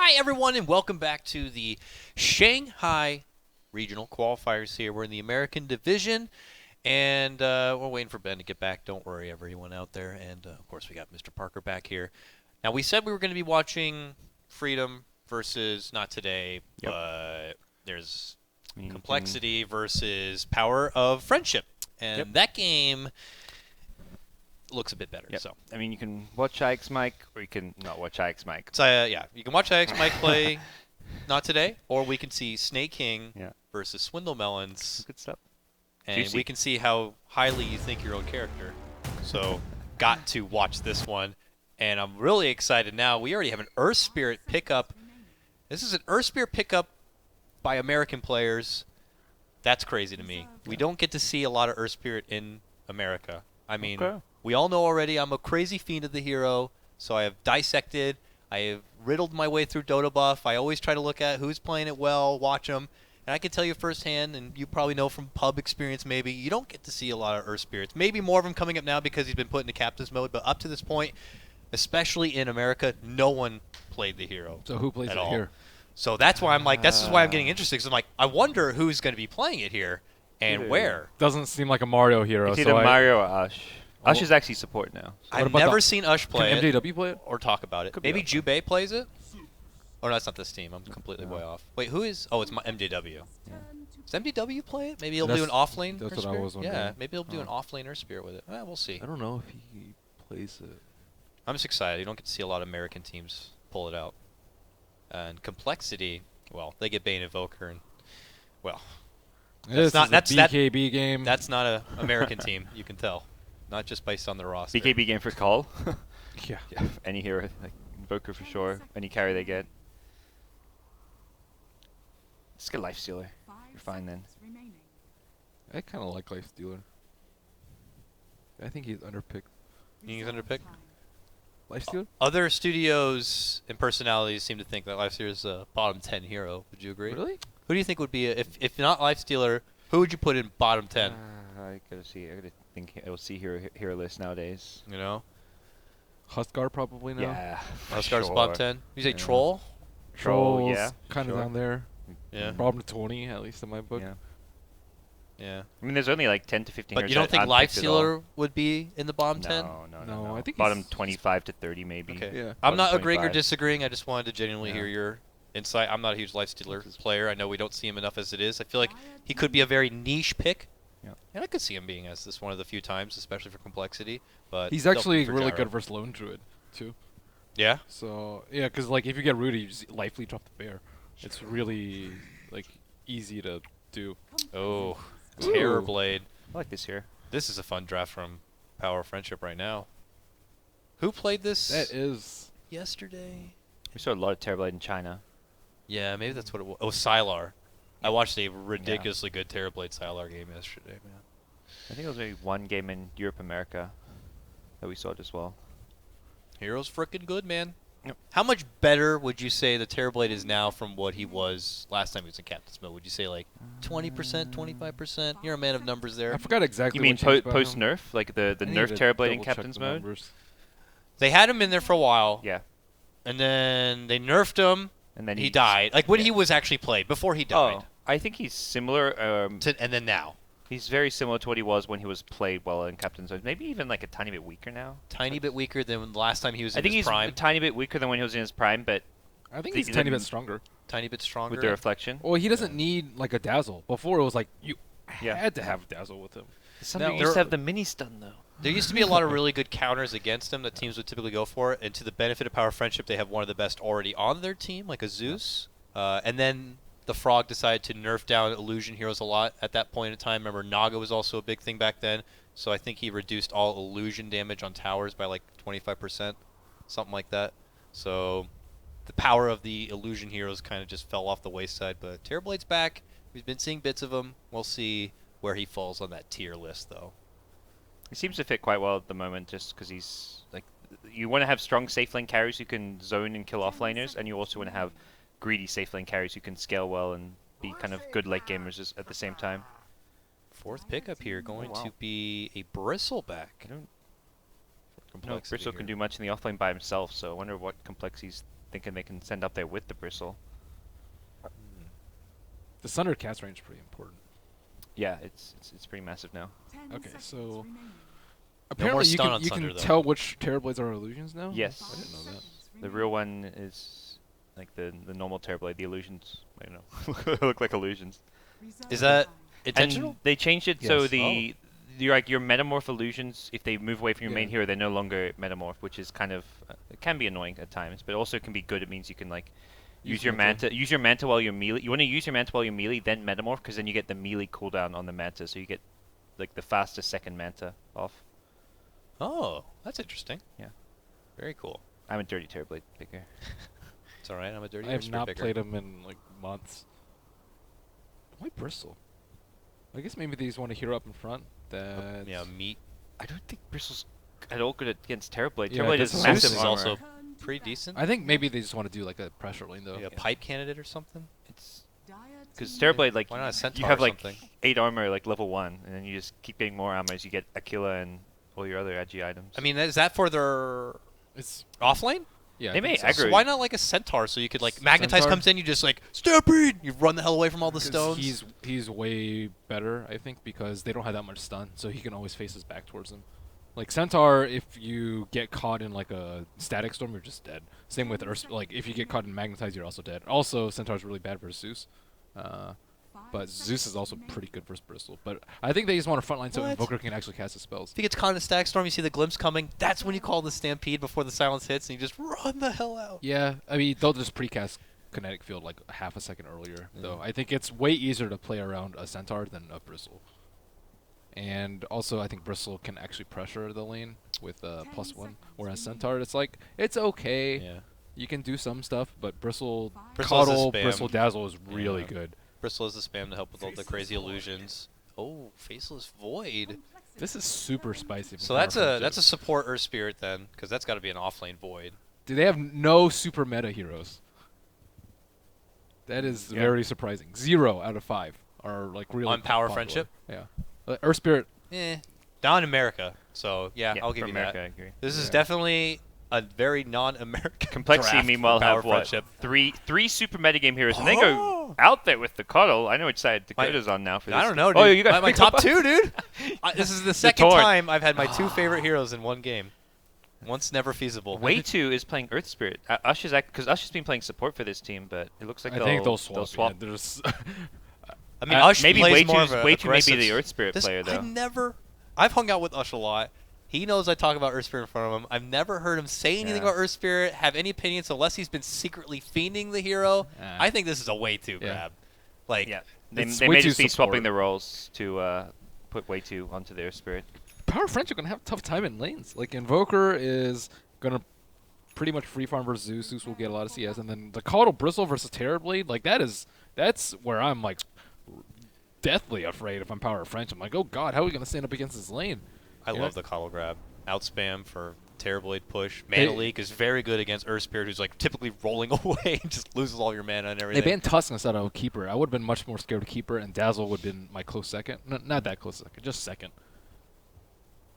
Hi, everyone, and welcome back to the Shanghai Regional Qualifiers here. We're in the American Division, and we're waiting for Ben to get back. Don't worry, everyone out there. And, of course, we got Mr. Parker back here. Now, we said we were going to be watching Freedom versus, not today, but there's Complexity versus Power of Friendship. And that game looks a bit better. Yep. So I mean, you can watch IX Mike, or you can not watch IX Mike. So, yeah, you can watch IX Mike play not today, or we can see Snake King versus Swindle Melons. Good stuff. And Juicy. we can see how highly you think your own character. So, got to watch this one. And I'm really excited now. We already have an Earth Spirit pickup. This is an Earth Spirit pickup by American players. That's crazy to me. We don't get to see a lot of Earth Spirit in America. I mean, we all know already I'm a crazy fiend of the hero, so I have dissected, I have riddled my way through Dota Buff. I always try to look at who's playing it well, watch them, and I can tell you firsthand, and you probably know from pub experience maybe, you don't get to see a lot of Earth Spirits. Maybe more of them coming up now because he's been put into captain's mode, but up to this point, especially in America, no one played the hero. So who plays it here? So that's why I'm like, this is why I'm getting interested, because I'm like, I wonder who's going to be playing it here and where. Doesn't seem like a Mario hero. It's either Mario or Ush. Ush is actually support now. So I've never seen Ush play Can it. MJW play it? Or talk about it. Maybe Jubei plays it? Oh, no, that's not this team. I'm completely way off. Wait, who is? Oh, it's my MJW. Does MJW play it? Maybe he'll do an offlane. That's Earth what I Spirit? was wondering. Yeah, maybe he'll do an offlane Earth Spirit with it. We'll see. I don't know if he plays it. I'm just excited. You don't get to see a lot of American teams pull it out. And Complexity, well, they get Bane Evoker, and well, That's not a BKB game. That's not an American team. You can tell, not just based on the roster. BKB game for call. Yeah. Any hero, like Invoker for sure. Any carry they get. Just get Life Stealer. You're fine then. I kind of like Life Stealer. I think he's underpicked. You think he's underpicked? Life Stealer? Other studios and personalities seem to think that Life Stealer is a bottom 10 hero. Would you agree? Really? Who do you think would be, if not Life Stealer, who would you put in bottom 10? I gotta see. I gotta think. I'll see hero list nowadays. You know? Huskar probably now. Yeah. Huskars bottom 10. You say Troll? Troll, yeah. Kind of down there. Yeah. Bottom 20, at least in my book. Yeah. Yeah. I mean, there's only like 10 to 15 But heroes you don't that think aren't Life picked at Stealer would be in the bottom 10? No. I think bottom he's 25 to 30 maybe. Okay. Yeah. I'm not Bottom agreeing or 25. disagreeing. I just wanted to genuinely hear your insight. I'm not a huge Life Stealer player. I know we don't see him enough as it is. I feel like he could be a very niche pick. Yeah. And I could see him being as this one of the few times, especially for Complexity. But He's don't actually for really Gyro. good versus Lone Druid, too. Yeah? So, yeah, because, like, if you get Rudy, you just life lead drop the bear. It's really, like, easy to do. Oh, Terror Blade. I like this here. This is a fun draft from Power of Friendship right now. Who played this That is... yesterday? We saw a lot of Terrorblade in China. Yeah, maybe that's what it was. Oh, Sylar. I watched a ridiculously good Terrorblade Sylar game yesterday, man. I think it was maybe one game in Europe, America that we saw it as well. Hero's frickin' good, man. Yep. How much better would you say the Terrorblade is now from what he was last time he was in Captain's Mode? Would you say like 20%, 25%? You're a man of numbers there. I forgot exactly You mean what changed about post him. nerf, like the I need nerf to Terrorblade in double-check Captain's the mode? numbers. They had him in there for a while, Yeah, and then they nerfed him, and then he died. Like when he was actually played, before he died. Oh, I think he's similar. And then now. He's very similar to what he was when he was played well in Captain's Mode. Maybe even like a tiny bit weaker now. Tiny bit weaker than the last time he was in I think his he's prime. a tiny bit weaker than when he was in his prime, but I think The- he's a tiny the- bit stronger. Tiny bit stronger. with the reflection. Well, he doesn't need, like, a Dazzle. Before, it was like, you Yeah. had to have Dazzle with him. Somebody Now- used to have the mini stun though. There used to be a lot of really good counters against him that teams would typically go for, and to the benefit of Power Friendship, they have one of the best already on their team, like a Zeus. And then the Frog decided to nerf down illusion heroes a lot at that point in time. Remember, Naga was also a big thing back then, so I think he reduced all illusion damage on towers by like 25%, something like that. So the power of the illusion heroes kind of just fell off the wayside, but Terrorblade's back. We've been seeing bits of him. We'll see where he falls on that tier list, though. He seems to fit quite well at the moment, just because he's like, you want to have strong safe lane carries who can zone and kill offlaners, and you also want to have greedy safe lane carries who can scale well and be kind of good late gamers at the same time. Fourth pickup here going wow. to be a Bristleback. I don't know if Complexity Brittle here. can do much in the offlane by himself, so I wonder what Complexity's thinking they can send up there with the Bristle. The Sunder cast range is pretty important. Yeah, it's pretty massive now. Okay, so more apparently you stun can on Sunder, though. tell which Terrorblades are illusions now. Yes. I didn't know that. The real one is like the normal Terrorblade. The illusions, I don't know, look like illusions. Is that intentional? And they changed it so Yes. your metamorph illusions, if they move away from your main Yeah. hero, they're no longer metamorph, which is kind of it can be annoying at times, but also can be good. It means you can like use your manta while you're melee. You want to use your manta while you're melee, then metamorph, because then you get the melee cooldown on the manta, so you get like the fastest second manta off. Oh, that's interesting. Yeah. Very cool. I'm a dirty Terrorblade picker. It's all right. I'm a dirty I have Earth not picker. played them in like months. Why Bristle? I guess maybe they just want a hero up in front. That Yeah, meat. I don't think Bristle's at all good against Terrorblade. Yeah, Terrorblade that's is what I was massive Zeus is saying. armor. also pretty decent. I think maybe they just want to do like a pressure lane though. Like a pipe candidate or something. It's because Terrorblade, like, Why not a centaur you have or like something? 8 armor, like level 1, and then you just keep getting more armor as you get Aquila and all your other agi items. I mean, is that for their It's off lane? yeah. They I think may so. So aggro- why not like a centaur? So you could like magnetize Centaur? comes in, you just like stampede. You run the hell away from all the 'Cause stones. He's way better, I think, because they don't have that much stun, so he can always face his back towards them. Like Centaur, if you get caught in like a static storm, you're just dead. Same with Earth. Like if you get caught in magnetize, you're also dead. Also, Centaur's really bad versus Zeus. But Zeus is also pretty good versus Bristle. But I think they just want a frontline so What? Invoker can actually cast his spells. If he gets caught in a static storm, you see the glimpse coming. That's when you call the stampede before the silence hits, and you just run the hell out. Yeah, I mean they'll just precast Kinetic Field like half a second earlier. Though I think it's way easier to play around a Centaur than a Bristle. And also, I think Bristle can actually pressure the lane with +1, whereas Centaur, it's okay. Yeah. You can do some stuff, but Bristle Bristle is a Coddle, spam. Bristle Dazzle is really Yeah. good. Bristle is the spam to help with all the crazy illusions. Oh, Faceless Void. This is super spicy. So that's a support Earth Spirit then, because that's got to be an offlane Void. Do they have no super meta heroes? That is Yeah. very surprising. 0 out of 5 are like really On Power popular. Friendship? Yeah, Earth Spirit. Down in America. So yeah, I'll give for you America, that. I agree. This is Yeah. definitely a very non-American. Complexity, draft meanwhile, for Power have what? Friendship. Three super metagame heroes, and they go Oh. out there with the Coddle. I know which side Dakota's on now for this. I don't know, dude. Oh, you got my top 2, dude. This is the second torn. time I've had my 2 favorite heroes in one game. Once never feasible. Way 2 is playing Earth Spirit. Usher's because Usher's been playing support for this team, but it looks like I think they'll swap. swap. Yeah, there's I mean, Ush maybe plays Way more 2's of a Way 2 may be aggressive- the Earth Spirit player though. I've hung out with Ush a lot. He knows I talk about Earth Spirit in front of him. I've never heard him say anything Yeah. about Earth Spirit, have any opinions, unless he's been secretly fiending the hero. Yeah. I think this is a way too Yeah. grab. Like, Yeah, It's they Way may 2 just be support. swapping the roles to put Way 2 onto their Spirit. Power Friendship gonna have a tough time in lanes. Like Invoker is gonna pretty much free farm versus Zeus. Zeus will get a lot of CS, and then the Coddle Bristle versus Terrorblade. Like that's where I'm like deathly afraid if I'm Power Friendship. I'm like, oh god, how are we gonna stand up against this lane? I Yeah. love the Coddle grab. Outspam for Terrorblade push. Mana Leak is very good against Earth Spirit, who's like typically rolling away and just loses all your mana and They everything. banned Tusk instead of Keeper. I would have been much more scared of Keeper, and Dazzle would have been my close second. Not that close second, just second.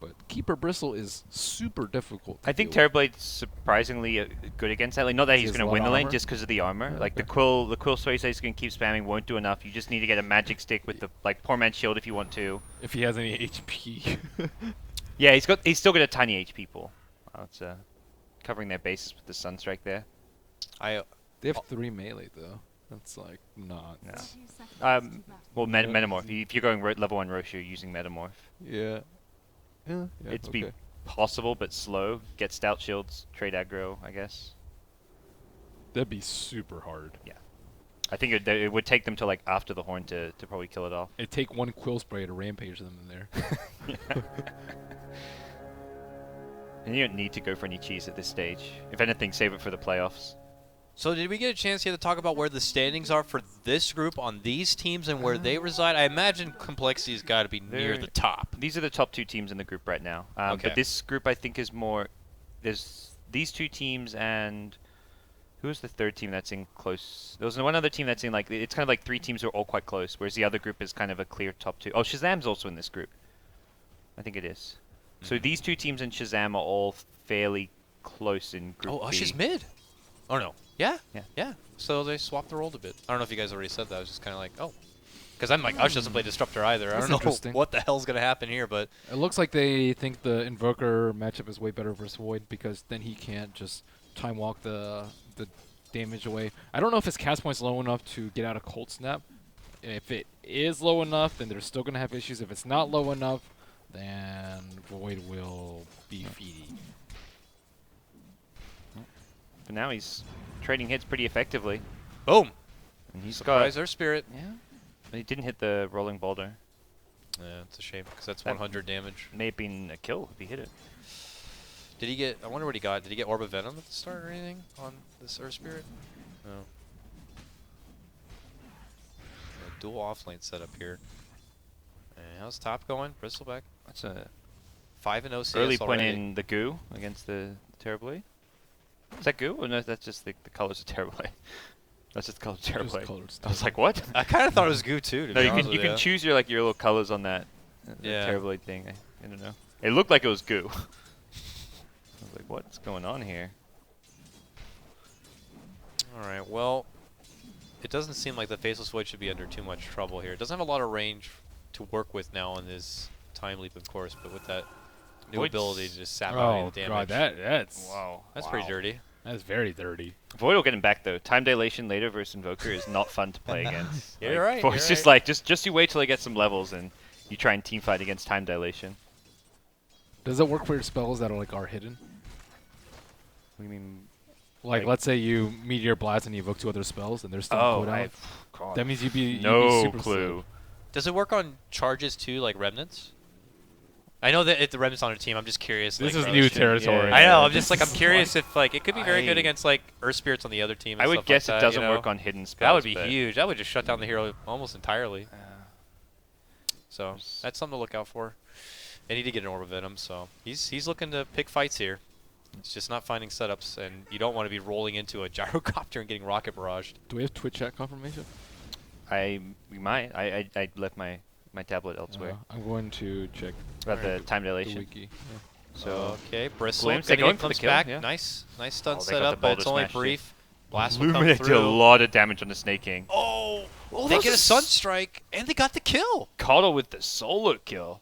But Keeper Bristle is super difficult. I think deal with. Terrorblade's surprisingly good against that lane. Not that He he's has going a to lot win of the lane armor? just because of the armor. Yeah, Like okay. the Quill Sway he's going to keep spamming won't do enough. You just need to get a magic stick with the like poor man's shield if you want to. If he has any HP. Yeah, he's still got a tiny HP pool. It's covering their bases with the Sunstrike there. I They have 3 melee though. That's like not. Yeah. Well, Metamorph. If you're going level 1 Rosh, you're using Metamorph. Yeah. Yeah. It's okay. be possible but slow. Get stout shields, trade aggro, I guess. That'd be super hard. I think it would take them to like after the horn to probably kill it off. It'd take 1 Quill Spray to rampage them in there. And you don't need to go for any cheese at this stage. If anything, save it for the playoffs. So did we get a chance here to talk about where the standings are for this group on these teams and where they reside? I imagine Complexity's got to be near They're- the top. These are the top 2 teams in the group right now. Okay. But this group, I think, is more... There's these 2 teams and... Who's the third team that's in close? There's one other team that's in, like... It's kind of like 3 teams who are all quite close, whereas the other group is kind of a clear top 2. Oh, Shazam's also in this group. I think it is. So Mhm. these 2 teams and Shazam are all fairly close in group Oh, Ush B. is mid. Oh, no. Yeah. Yeah. Yeah. So they swapped the role a bit. I don't know if you guys already said that. I was just kind of like, oh. Because I'm like, Ush doesn't play Disruptor either. I That's don't know interesting. what the hell's going to happen here, but It looks like they think the Invoker matchup is way better versus Void because then he can't just time walk the damage away. I don't know if his cast point's low enough to get out a Cold Snap. If it is low enough, then they're still going to have issues. If it's not low enough, then Void will be feedy. But now he's trading hits pretty effectively. boom. And he's Surprise got... our spirit. Yeah. But he didn't hit the rolling boulder. Yeah, it's a shame because that's That 100 damage. May have been a kill if he hit it. Did he get? I wonder what he got. Did he get Orb of Venom at the start or anything on this Earth Spirit? No. A dual offlane setup here. And how's top going? Bristleback. That's a 5-0 CS early point already. in the goo against the Terrorblade. Is that goo? Or no, that's just the colors of Terrorblade. That's just the colors of Just Terrorblade. colors. I was like, what? I kind of thought it was goo too. To No, be you honest can with you can choose your your little colors on that Yeah. Terrorblade thing. I don't know. It looked like it was goo. I was like, what's going on here? All right. Well, it doesn't seem like the Faceless Void should be under too much trouble here. It doesn't have a lot of range to work with now on his time leap, of course, but with that new Void's- ability to just sap out Oh any damage. god, that's That's pretty dirty. That's very dirty. Void will get him back though. Time dilation later versus Invoker is not fun to play against. Yeah, you're right, Void's you're just right. like just you wait till I get some levels and you try and team fight against time dilation. Does it work for your spells that are hidden? What do you mean? Like, Like- let's say you Meteor Blast and you evoke 2 other spells and they're still Oh, on cooldown. God. That means you'd be No super clue. slow. Does it work on charges too, like Remnants? I know that the Remnants on our team. I'm just curious. This like, is for new this team. territory. Yeah. I know. I'm This just like I'm is curious if like it could be very good I- against like Earth Spirits on the other team. And I would stuff guess like it that, doesn't you know? work on hidden spells. That would be but huge. That would just shut down the hero almost entirely. So There's- that's something to look out for. They need to get an Orb of Venom, so he's looking to pick fights here. It's just not finding setups, and you don't want to be rolling into a gyrocopter and getting rocket barraged. Do we have Twitch chat confirmation? we might. I left my tablet elsewhere. I'm going to check About the Alright. time the dilation. wiki. So Okay, Bristle Flames, they're getting going for the comes kill, back. yeah. Nice stun Oh, they got setup, the but it's boulder only smash, yeah. brief. Blast will come Illuminate did a through. lot of damage on the Snake King. Oh, Oh, they that get a was Sunstrike, and they got the kill. Coddle with the solo kill.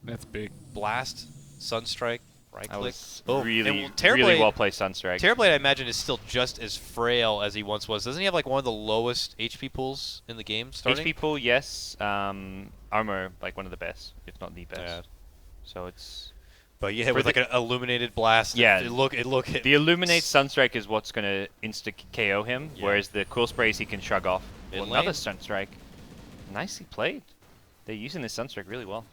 That's big. Blast, Sunstrike, right That click. was Boom. really, And Terrorblade, really well played Sunstrike. Terrorblade, I imagine, is still just as frail as he once was. Doesn't he have like one of the lowest HP pools in the game starting? HP pool, yes. Armor, like one of the best, if not the best. Yeah. So it's But yeah, For with like the- an illuminated blast. Yeah. It look. the Illuminate Sunstrike is what's gonna insta KO him, Yeah. whereas the Cool Sprays he can shrug off. Mid Well, lane. another Sunstrike, nicely played. They're using this Sunstrike really well.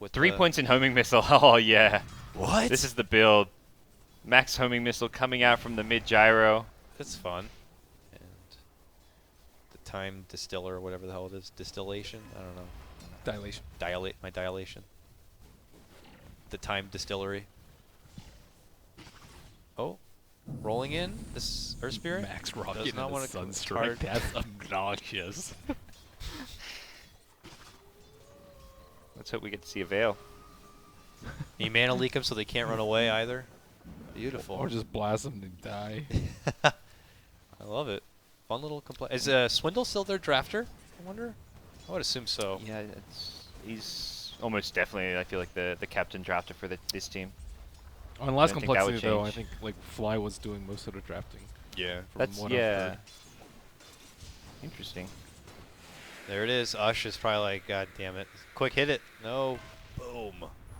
with 3 the- points in homing missile. Oh yeah, What? this is the build. Max homing missile coming out from the mid gyro. That's fun. And the time distiller, or whatever the hell it is, distillation. I don't know. Dilation. Dilate my dilation. The time distillery. Oh, rolling in this Earth Spirit. Max Does Rocket not and wanna a go Sunstrike. hard. That's obnoxious. Let's hope we get to see a Veil. You mana leak them so they can't run away either. Beautiful. Or just blast them to die. I love it. Fun little Is Swindle still their drafter? I wonder. I would assume so. Yeah, he's almost definitely. I feel like the captain drafter for this team. On last Didn't think that would complexity though, I change. think like Fly was doing most of the drafting. Yeah. From That's what I've yeah. heard. Interesting. There it is. Ush is probably like, God damn it. Quick hit it. No. Boom.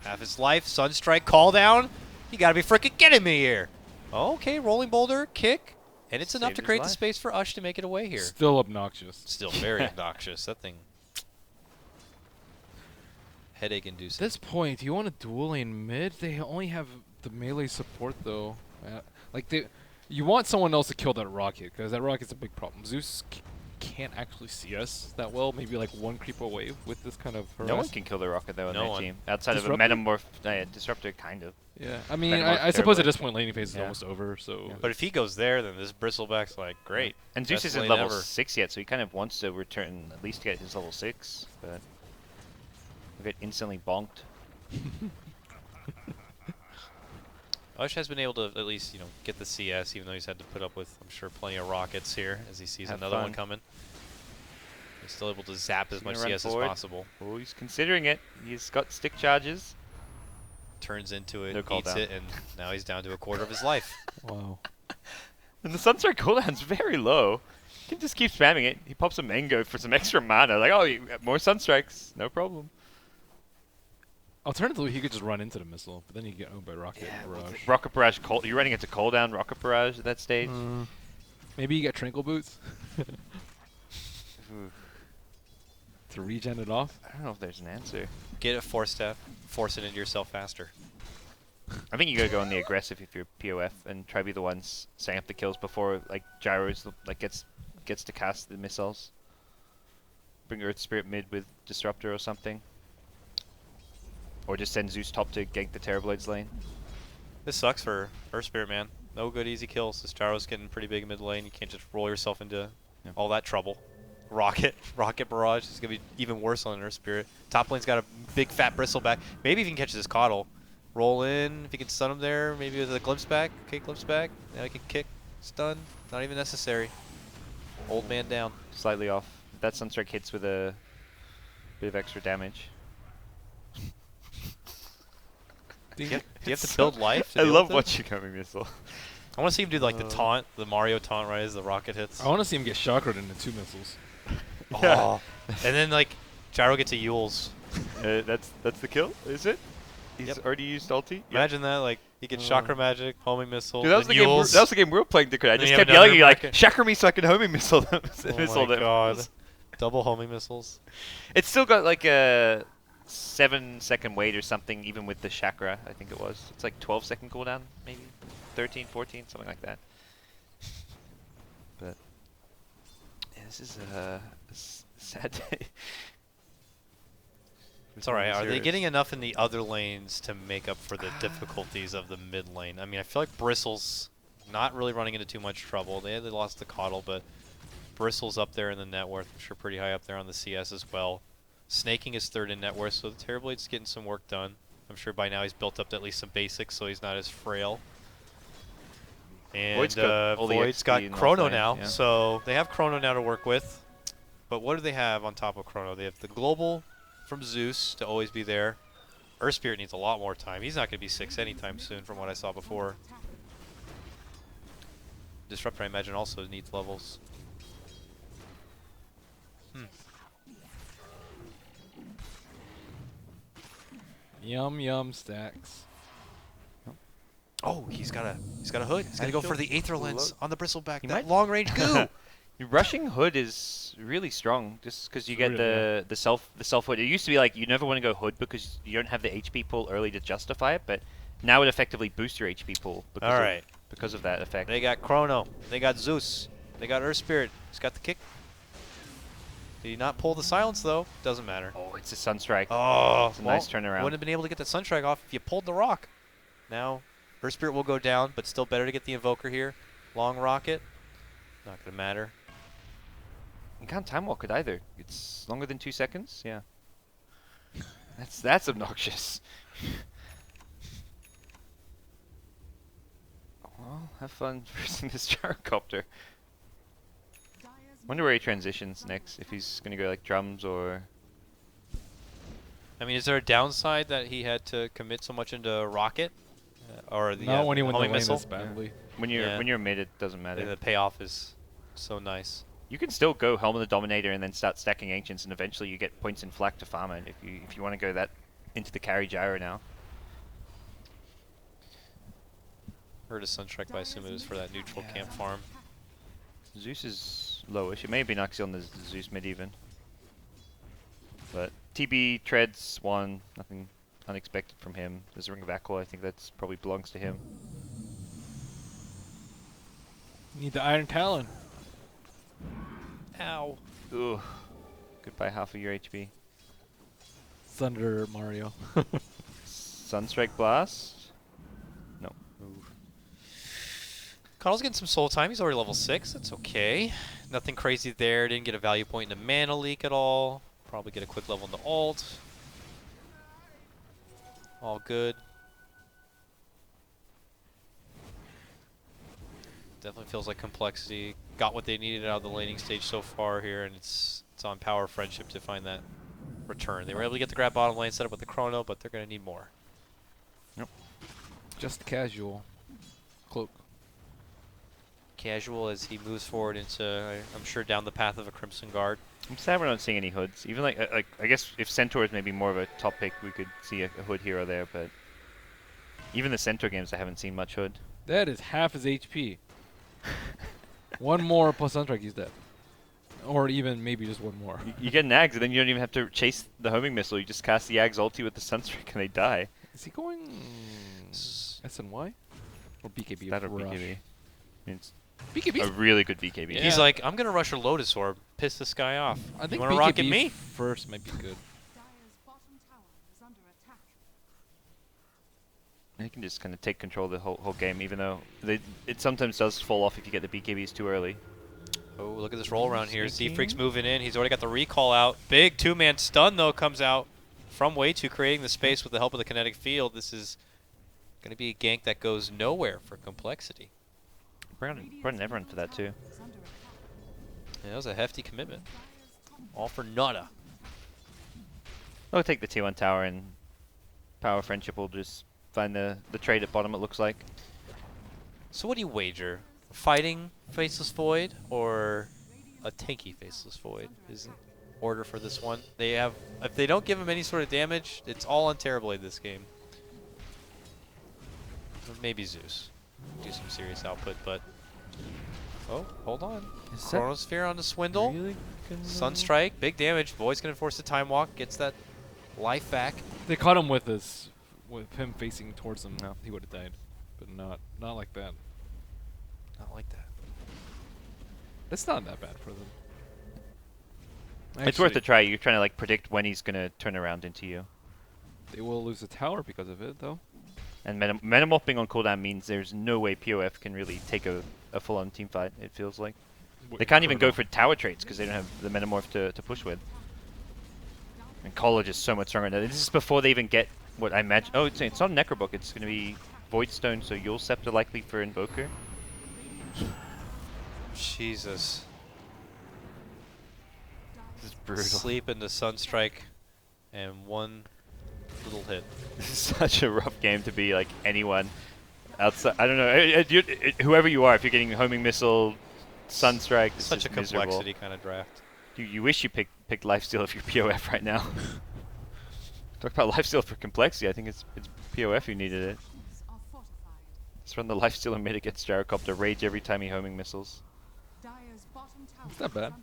Half his life. Sunstrike call down. You gotta be freaking kidding me here. Okay, rolling boulder, kick. And it's enough Saved to his create the life. space for Ush to make it away here. Still obnoxious. Still very obnoxious. That thing. Headache At inducing. this point, do you want to duel lane mid? They only have the melee support though. You want someone else to kill that rocket because that rocket's a big problem. Zeus can't actually see us that well. Maybe like one creep away with this kind of harass. No one can kill the rocket though on No their one. team outside of a Disruptor? metamorph disruptor, kind of. Yeah, I mean, Metamorph I suppose Terrorblade. at this point laning phase is Yeah. almost over. So, Yeah. But if he goes there, then this Bristleback's like, great. And Zeus Best isn't lane level ever. 6 yet, so he kind of wants to return at least get his level 6. But he'll get instantly bonked. Ush has been able to at least, get the CS, even though he's had to put up with, I'm sure, plenty of rockets here as he sees Have another one fun. coming. He's still able to zap as He's much gonna run CS forward. as possible. Oh, he's considering it. He's got stick charges. Turns into it, No eats cooldown. it, and now he's down to a quarter of his life. Wow. And the Sunstrike cooldown's very low. He can just keep spamming it. He pops a mango for some extra mana. Like, oh, you got more Sunstrikes. No problem. Alternatively, he could just run into the missile, but then you get owned by Rocket Barrage. Rocket Barrage, you're running into cooldown Rocket Barrage at that stage. Maybe you get Trinkle Boots Ooh, to regen it off. I don't know if there's an answer. Get a Force Staff, force it into yourself faster. I think you gotta go on the aggressive if you're POF and try to be the ones setting up the kills before like Gyro's like gets to cast the missiles. Bring Earth Spirit mid with Disruptor or something. Or just send Zeus top to gank the Terrorblades lane. This sucks for Earth Spirit, man. No good easy kills. This Gyro's getting pretty big mid lane. You can't just roll yourself into all that trouble. Rocket Barrage is going to be even worse on an Earth Spirit. Top lane's got a big fat bristleback. Maybe if he can catch this Coddle. Roll in, if he can stun him there, maybe with a glimpse back. Okay, glimpse back. Now he can kick, stun. Not even necessary. Old man down. Slightly off. That Sunstrike hits with a bit of extra damage. Do you have to build life? To I deal love with it? watching homing missile. I want to see him do like the taunt, the Mario taunt, right, as the rocket hits. I want to see him get chakred into 2 missiles. Oh. And then like Gyro gets a Yules. That's the kill, is it? He's Yep. already used ulti. Imagine that, like he gets chakra magic, homing missile. Dude, that was then the game. Yules. That was the game we were playing. I then just you kept have yelling at you another like, "Chakra me so I can homing missile them." Oh missile my them. god. Double homing missiles. It's still got like a 7-second wait or something, even with the chakra. I think it was. It's like 12-second cooldown, maybe 13, 14, something like that. But yeah, this is a sad day. It's alright. Are they Serious. getting enough in the other lanes to make up for the difficulties of the mid lane? I mean, I feel like Bristle's not really running into too much trouble. They lost the Coddle, but Bristle's up there in the net worth. I'm sure pretty high up there on the CS as well. Snaking is third in net worth, so the Terrorblade's getting some work done. I'm sure by now he's built up to at least some basics, so he's not as frail. And Void's got all the Void's XP got in Chrono lane, now, yeah. so they have Chrono now to work with. But what do they have on top of Chrono? They have the Global from Zeus to always be there. Earth Spirit needs a lot more time. He's not going to be 6 anytime soon from what I saw before. Disruptor, I imagine, also needs levels. Yum yum stacks. Oh, he's got a hood. He's going to go for the Aether Lens on the Bristleback. He That might- long range goo. Rushing hood is really strong, just because you It's get really the self hood. It used to be like you never want to go hood because you don't have the HP pool early to justify it, but now it effectively boosts your HP pool because All of, right. because of that effect. They got Chrono. They got Zeus. They got Earth Spirit. He's got the kick. Did he not pull the silence, though? Doesn't matter. Oh, it's a Sunstrike. Oh, It's a nice turnaround. Wouldn't have been able to get that Sunstrike off if you pulled the rock. Now, Earth Spirit will go down, but still better to get the Invoker here. Long rocket. Not going to matter. You can't time walk it either. It's longer than 2 seconds. Yeah. That's obnoxious. Well, have fun versing this gyrocopter. Wonder where he transitions next. If he's gonna go like drums or. I mean, is there a downside that he had to commit so much into rocket? Or the Not when he went the homing lane missile? this badly. When you're mid, it doesn't matter. The payoff is so nice. You can still go Helm of the Dominator and then start stacking Ancients, and eventually you get points in Flak to farm it if you want to go that into the carry gyro now. Heard a Sunstrike, but I assume it was for that neutral Yeah. camp farm. Zeus is lowish. It may have been actually on the Zeus mid even. But TB treads one, nothing unexpected from him. There's a Ring of Aqua, I think that's probably belongs to him. Need the Iron Talon. Ow. Ugh. Goodbye half of your HP. Thunder Mario. Sunstrike Blast? No. Coddle's getting some soul time. He's already level 6. That's okay. Nothing crazy there. Didn't get a value point in the mana leak at all. Probably get a quick level in the ult. All good. Definitely feels like complexity got what they needed out of the laning stage so far here, and it's on Power Friendship to find that return. They were able to get the grab bottom lane set up with the Chrono, but they're going to need more. Just casual. Cloak. Casual as he moves forward into, I'm sure, down the path of a Crimson Guard. I'm sad we're not seeing any hoods. Even like I guess if Centaur is maybe more of a top pick, we could see a hood here or there. But even the Centaur games, I haven't seen much hood. That is half his HP. One more plus Sunstrike, he's dead. Or even maybe just one more. You get an Ags, and then you don't even have to chase the homing missile. You just cast the Ags ulti with the Sunstrike, and they die. Is he going SNY? Or BKB? That or Rush? BKB. I mean, it's BKB? a really good BKB. Yeah. He's like, I'm going to rush a Lotus Orb, piss this guy off. I think you want to rocket BKB me? first might be good. You can just kind of take control of the whole game, even though it sometimes does fall off if you get the BKBs too early. Oh, look at this roll around here. Sneaky. Z-Freak's moving in. He's already got the recall out. Big two-man stun, though, comes out from Way2, creating the space with the help of the kinetic field. This is going to be a gank that goes nowhere for complexity. Brought in everyone for that too. Yeah, that was a hefty commitment. All for nada. I'll take the T1 tower, and Power Friendship will just find the trade at bottom, it looks like. So what do you wager? Fighting Faceless Void or a tanky Faceless Void is in order for this one. They have, if they don't give him any sort of damage, it's all on Terrorblade this game. Or maybe Zeus. Do some serious output, but... Oh, hold on. Chronosphere on the Swindle. Really Sunstrike, big damage. Void's going to force the Time Walk, gets that life back. They caught him with him facing towards him. No. He would have died, but not like that. Not like that. It's not that bad for them. It's worth a try. You're trying to like predict when he's gonna turn around into you. They will lose a tower because of it, though. And Metamorph being on cooldown means there's no way POF can really take a full-on team fight, it feels like. They can't even go for tower traits because they don't have the Metamorph to push with. And College is so much stronger. Now, this is before they even get what I imagine. Oh, it's not a Necrobook. It's going to be Voidstone, so Yule Scepter likely for Invoker. Jesus. This is brutal. Sleep into Sunstrike and one little hit. This is such a rough game to be like anyone outside. I don't know. Whoever you are, if you're getting homing missile, Sunstrike, it's Such a just miserable. complexity kind of draft. You wish you picked Lifesteal if you're POF right now. Talk about Lifesteal for complexity. I think it's POF who needed it. Let's run the Lifesteal and mid against Gyrocopter. Rage every time he homing missiles. It's not bad.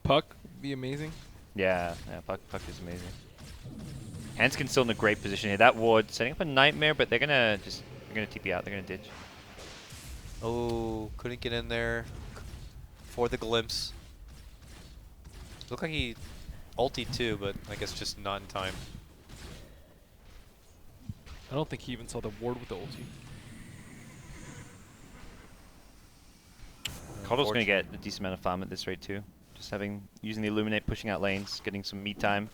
Puck would be amazing. Yeah, Puck is amazing. Hanskin's still in a great position here. That ward setting up a nightmare, but they're gonna TP out. They're gonna ditch. Oh, couldn't get in there for the glimpse. Looked like he ultied too, but I guess just not in time. I don't think he even saw the ward with the ulti. Coddle's gonna get a decent amount of farm at this rate too. Just using the Illuminate, pushing out lanes, getting some meat time.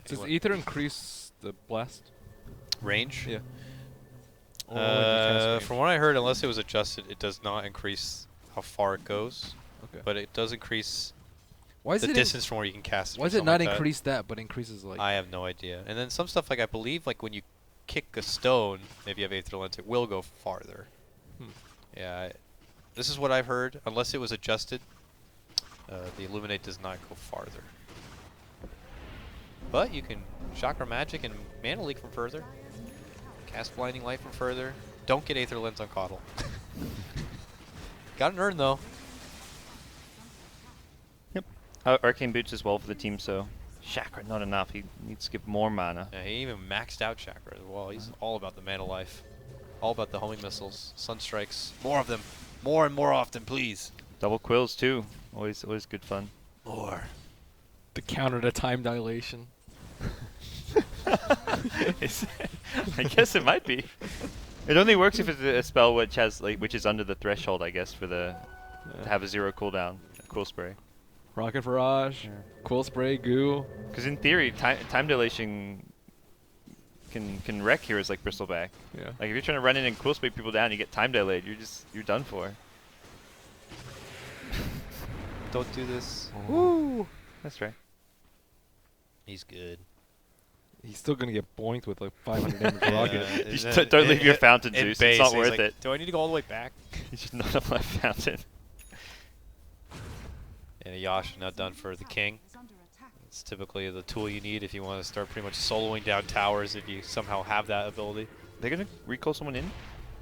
Does Ether increase the blast? Range? Yeah. Or when you cast range? From what I heard, unless it was adjusted, it does not increase how far it goes. Okay. But it does increase Why is the it distance from where you can cast it. Why or does it something not like that. increase that, but increases like? I have no idea. And then some stuff, like I believe, like when you kick a stone, if you have Aether Lens, it will go farther. Yeah, this is what I've heard. Unless it was adjusted, the Illuminate does not go farther. But you can Chakra Magic and Mana Leak from further. Cast Blinding Light from further. Don't get Aether Lens on Coddle. Got an urn though. Yep. Arcane Boots as well for the team, so Chakra not enough. He needs to give more mana. Yeah, he even maxed out Chakra as well. He's all about the mana life. All about the homing missiles. Sunstrikes. More of them. More and more often, please. Double Quills too. Always good fun. More. The counter to time dilation. I guess it might be. It only works if it's a spell which is under the threshold, I guess, for to have a 0 cooldown. Quill Spray. Rocket Barrage, Quill Spray, Goo. Because in theory, time dilation can wreck heroes like Bristleback. Yeah. Like if you're trying to run in and cool spray people down, you get time delayed. You're done for. Don't do this. Woo! That's right. He's good. He's still gonna get boinked with like 500 damage rocket. You just don't leave your fountain, in Zeus. base, It's not he's worth like, it. Do I need to go all the way back? You should not have left fountain. And a Yasha now done for the king. It's typically the tool you need if you want to start pretty much soloing down towers if you somehow have that ability. They're gonna recall someone in.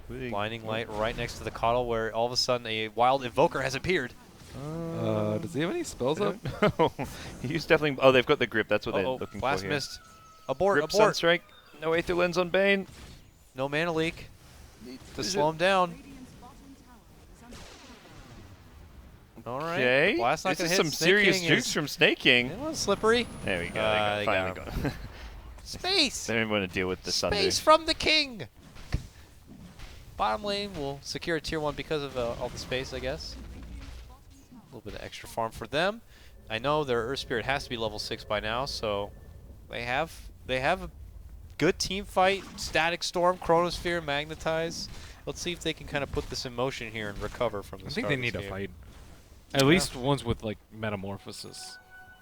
Really? Blinding light right next to the coddle where all of a sudden a wild invoker has appeared. Does he have any spells up? No. He's definitely. Oh, they've got the grip. That's what they're Uh-oh, looking blast for here. missed. Abort, Grip, abort. Sunstrike. No Aether Lens on Bane. No mana leak to Is slow it- him down. All right. Okay. the blast's not This gonna is hit. some Snake serious King jukes is- from Snake King. It was slippery. There we go. They They got finally got him. Space. They don't want to deal with the Sunder. Space from the king. Bottom lane will secure a tier 1 because of all the space, I guess. A little bit of extra farm for them. I know their Earth Spirit has to be level 6 by now, so they have a good team fight. Static Storm, Chronosphere, Magnetize. Let's see if they can kind of put this in motion here and recover from the I think start they of this need a game. fight. At least ones with like metamorphosis,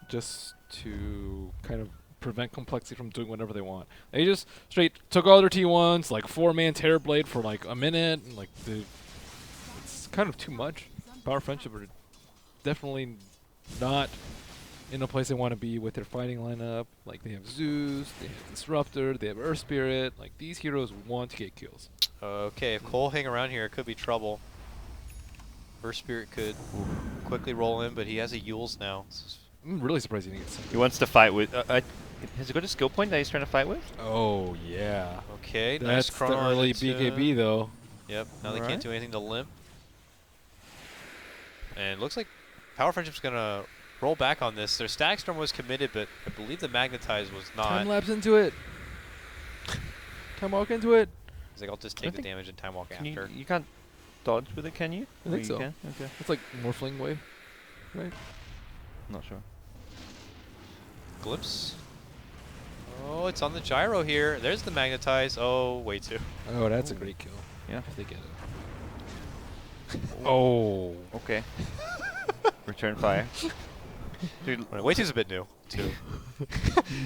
just to kind of prevent complexity from doing whatever they want. They just straight took all their T1s, like 4-man Terrorblade for like a minute, and like it's kind of too much. Power Friendship are definitely not in a place they want to be with their fighting lineup. Like they have Zeus, they have Disruptor, they have Earth Spirit. Like these heroes want to get kills. Okay, if Cole hang around here, it could be trouble. Earth Spirit could quickly roll in, but he has a Yules now. I'm really surprised he didn't get He wants to fight with. Has he got a skill point that he's trying to fight with? Oh yeah. Okay, nice That's chrono. the early into- BKB though. Yep, now they Alright. can't do anything to limp. And it looks like Power Friendship's going to roll back on this. Their Static Storm was committed, but I believe the Magnetize was not. Time lapse into it. Time walk into it. He's like, I'll just I take the think- damage and time walk Can after. you can't dodge with it, can you? I think Or so. You can? Okay. It's like Morphling Wave, right? Not sure. Glimpse. Oh, it's on the gyro here. There's the Magnetize. Oh, way too. Oh, that's a great kill. Yeah. If they get it. Oh. Okay. Return fire. Dude, way too's a bit new, too.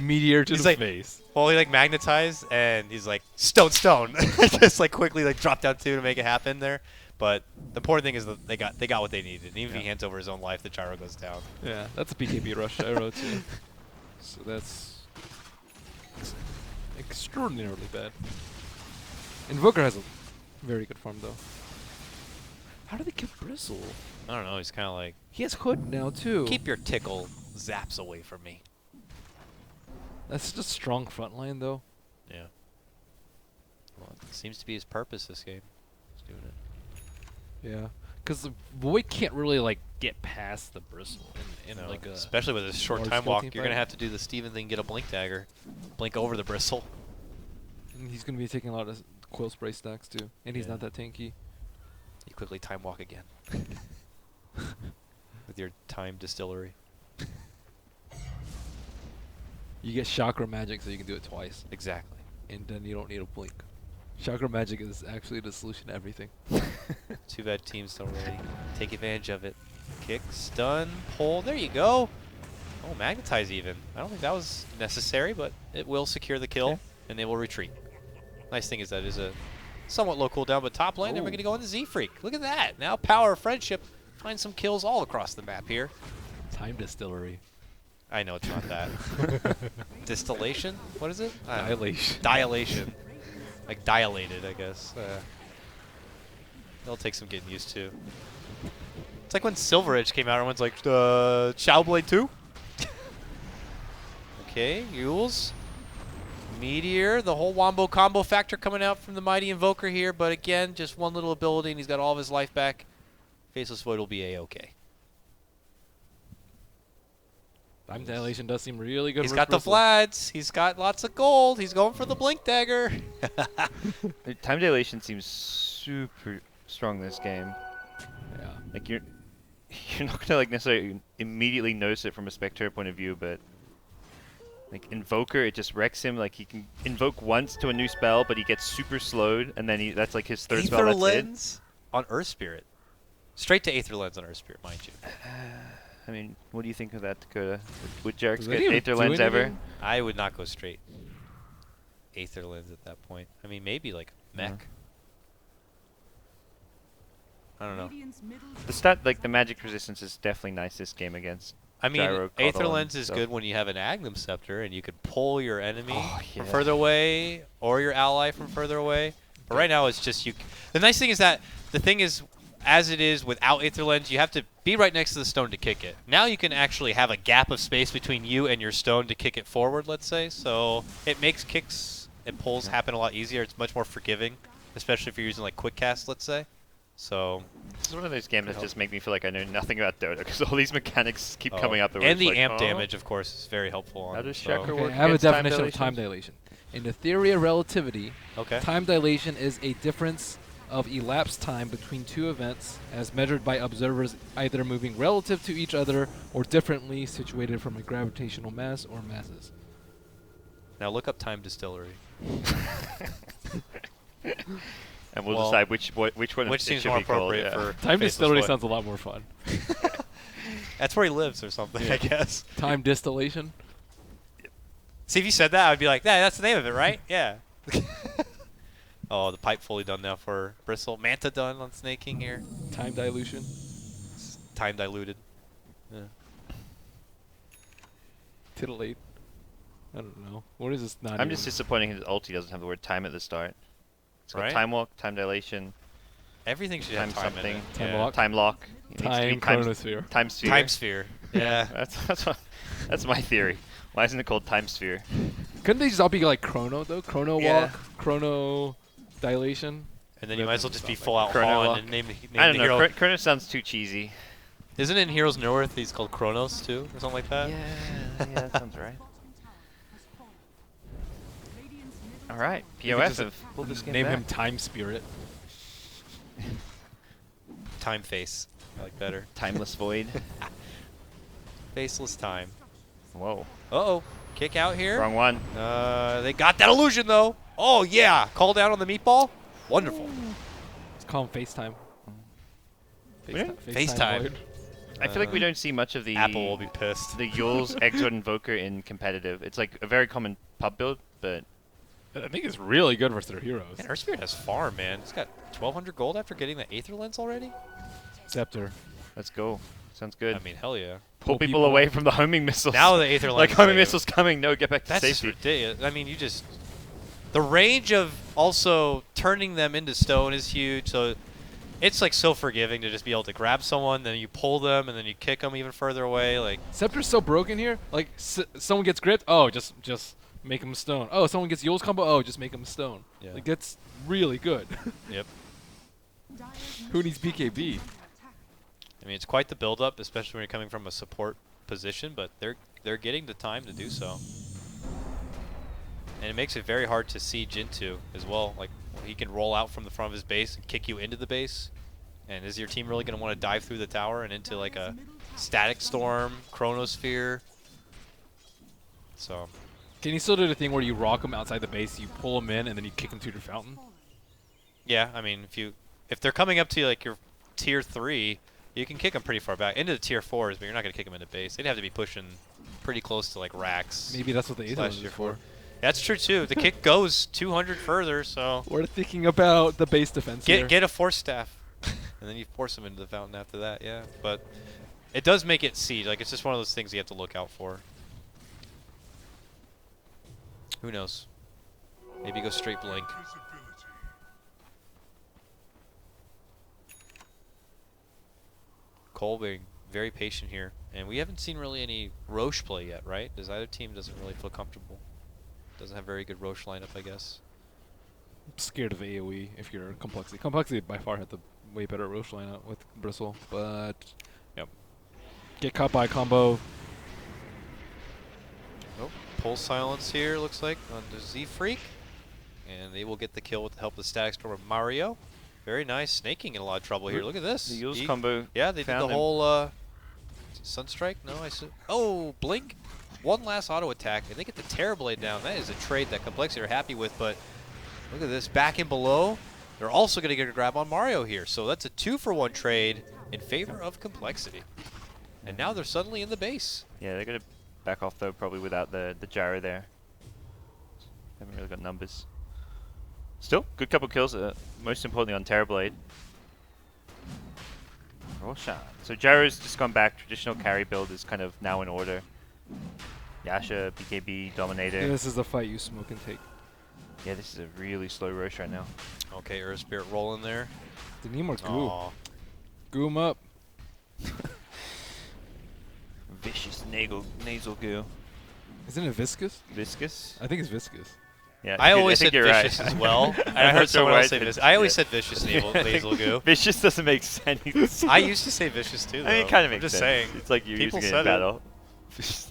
Meteor to He's the like- face. Well, he like magnetized, and he's like, stone. Just like quickly like dropped down 2 to make it happen there. But the important thing is that they got what they needed. And even if he hands over his own life, the gyro goes down. Yeah, that's a BKB rush arrow too. So that's extraordinarily bad. Invoker has a very good farm though. How do they kill Bristle? I don't know. He's kind of like, He has Hood now too. keep your tickle zaps away from me. That's just strong front line though. Yeah. Well, it seems to be his purpose this game. He's doing it. Yeah. Because the Void can't really like get past the Bristle in You know, like a especially with his short large time scale walk, team you're gonna fight. have to do the Steven thing, get a blink dagger, blink over the bristle. And he's gonna be taking a lot of quill spray stacks too, and he's Yeah. not that tanky. You quickly time walk again with your time distillery. You get chakra magic, so you can do it twice, Exactly. and then you don't need a blink. Chakra magic is actually the solution to everything. Too bad teams don't really take advantage of it. Kick, stun, pull. There you go. Oh, magnetize even. I don't think that was necessary, but it will secure the kill, Okay. and they will retreat. Nice thing is that is a somewhat low cooldown, but top lane, and we're Ooh. going to go into Z-Freak. Look at that. Now Power of Friendship finds some kills all across the map here. Time distillery. I know it's not that. Distillation? What is it? I don't know. Dilation. Dilation. Like dilated, I guess. It'll take some getting used to. It's like when Silver Edge came out, everyone's like, Shadow Blade 2? Okay, Yules. Meteor, the whole wombo combo factor coming out from the Mighty Invoker here, but again, just one little ability and he's got all of his life back. Faceless Void will be A-okay. Time dilation does seem really good. He's versus got the Bristle. Vlads, he's got lots of gold, he's going for the Blink Dagger. Time dilation seems super strong this game. Yeah. Like you're not gonna like necessarily immediately notice it from a spectator point of view, but Like Invoker, it just wrecks him. Like he can invoke once to a new spell, but he gets super slowed, and then that's like his third spell. Aether That's it. Lens on Earth Spirit. Straight to Aether Lens on Earth Spirit, mind you. I mean, what do you think of that, Dakota? Would Jarix Does get that even Aether do Lens ever? anything? I would not go straight Aether Lens at that point. I mean, maybe like mech. I don't know. The stat, like the magic resistance, is definitely nice this game against. I mean, Gyro, Aether Coddle, Lens and is stuff. good when you have an Agnum Scepter and you could pull your enemy Oh, from yeah. further away or your ally from further away. But right now it's just you. The nice thing is that the thing is, as it is without Aether Lens, you have to be right next to the stone to kick it. Now you can actually have a gap of space between you and your stone to kick it forward, let's say. So it makes kicks and pulls happen a lot easier. It's much more forgiving, especially if you're using like quick cast, let's say. So This is one of those games that just make me feel like I know nothing about Dota because all these mechanics keep coming up. And the like, amp oh. damage, of course, is very helpful. On How it, does so. Shaker Okay, work I have a against time definition of time dilation? dilation. In the theory of relativity, Okay. time dilation is a difference of elapsed time between two events as measured by observers either moving relative to each other or differently situated from a gravitational mass or masses. Now look up Time Distillery. And we'll Well, decide which one Which it seems should more be called, appropriate yeah. for Time Faceless distillery Foot. sounds a lot more fun. That's where he lives or something, Yeah. I guess. Time distillation? See, if you said that, I'd be like, yeah, that's the name of it, right? Yeah. Oh, the pipe fully done now for Bristle. Manta done on Snake King here. Time dilution? Time diluted. Yeah. Titillate? I don't know. What is this not I'm even? just disappointed his ulti doesn't have the word time at the start. It's got Right? time walk, time dilation, Everything should time have time something, in it. Time Yeah. lock. time lock. It needs to be Time chronosphere. Time sphere. Time sphere. Yeah. That's my theory. Why isn't it called time sphere? Couldn't they just all be like chrono though? Chrono Yeah. walk, chrono dilation. And then you might as well just be Sound full out Chrono Han lock. and name I the don't know. hero. Chrono sounds too cheesy. Isn't it in Heroes North he's called Kronos too, or something like that? Yeah, that sounds right. All right, You could POF just have pulled this game Name back. him Time Spirit. Time Face. I like better. Timeless Void. Faceless Time. Whoa, Uh-oh. Kick out here. wrong one. They got that illusion though. Oh yeah, call down on the meatball. Wonderful. Let's call him FaceTime. Really? FaceTime. Void. I feel like we don't see much of the Apple will be pissed. the Yule's Exort Invoker in competitive. It's like a very common pub build, but I think it's really good versus their heroes. Man, Earth Spirit has farm, man. It's got 1,200 gold after getting the Aether Lens already. Scepter. let's go. Sounds good. I mean, hell yeah. Pull pull people people away off. from the homing missiles. Now the Aether Lens. like is homing like- missiles coming. No, get back to That's just safety. ridiculous. I mean, you just the range of also turning them into stone is huge. So it's like so forgiving to just be able to grab someone, then you pull them, and then you kick them even further away. Like Scepter's so broken here. Like someone gets gripped. Oh, just make him stone. Oh, someone gets Yule's combo. Oh, just make him stone. Yeah. Like that's really good. yep. Who needs BKB? I mean, it's quite the build-up, especially when you're coming from a support position. But they're getting the time to do so, and it makes it very hard to siege into as well. Like he can roll out from the front of his base and kick you into the base. And is your team really going to want to dive through the tower and into like a static storm, chronosphere? So Can you still do the thing where you rock him outside the base, you pull him in, and then you kick him to your fountain? yeah, I mean, if they're coming up to like your tier 3, you can kick them pretty far back into the tier 4s, but you're not going to kick them into base. They'd have to be pushing pretty close to like racks. Maybe that's what the Aether slash Lens tier is 4. for. That's true too. The kick goes 200 further, so We're thinking about the base defense here. get a force staff, and then you force them into the fountain after that. Yeah, but it does make it siege. Like it's just one of those things you have to look out for. Who knows? Maybe go straight blink. Cole being very patient here, and we haven't seen really any Roche play yet, right? This either team doesn't really feel comfortable. Doesn't have very good Roche lineup, I guess. I'm scared of AoE if you're compLexity. compLexity by far had the way better Roche lineup with Bristle, but Yep. get caught by a combo. Oh, Pulse Silence here, looks like, on the Z-Freak. And they will get the kill with the help of the Static Storm of Mario. Very nice. Snaking in a lot of trouble here. Look at this. The Yule's He- combo. Yeah, they did found the him. whole Sunstrike. No, I said. Oh, Blink. one last auto attack, and they get the Terror Blade down. That is a trade that compLexity are happy with, but look at this. Back and below, they're also going to get a grab on Mario here. So that's a 2-for-1 trade in favor of compLexity. And now they're suddenly in the base. Yeah, they're going to back off, though, probably without the gyro there. Haven't really got numbers. Still, good couple kills, most importantly on Terror Blade. Roshan. So Gyro's just gone back. Traditional carry build is kind of now in order. Yasha, BKB, Dominator. Yeah, this is the fight you smoke and take. Yeah, this is a really slow Rosh right now. Okay, Earth Spirit rolling there. They need more goo. Aw. Goo 'em up. Vicious nasal goo. Isn't it viscous? Viscous? I think it's viscous. Yeah, I always think said you're vicious right. as well. I heard someone else say vicious. I always said vicious nasal goo. Vicious doesn't make sense. I used to say vicious too, though. I mean, it kind of I'm makes just sense. saying. It's like you're People using it in said it. battle.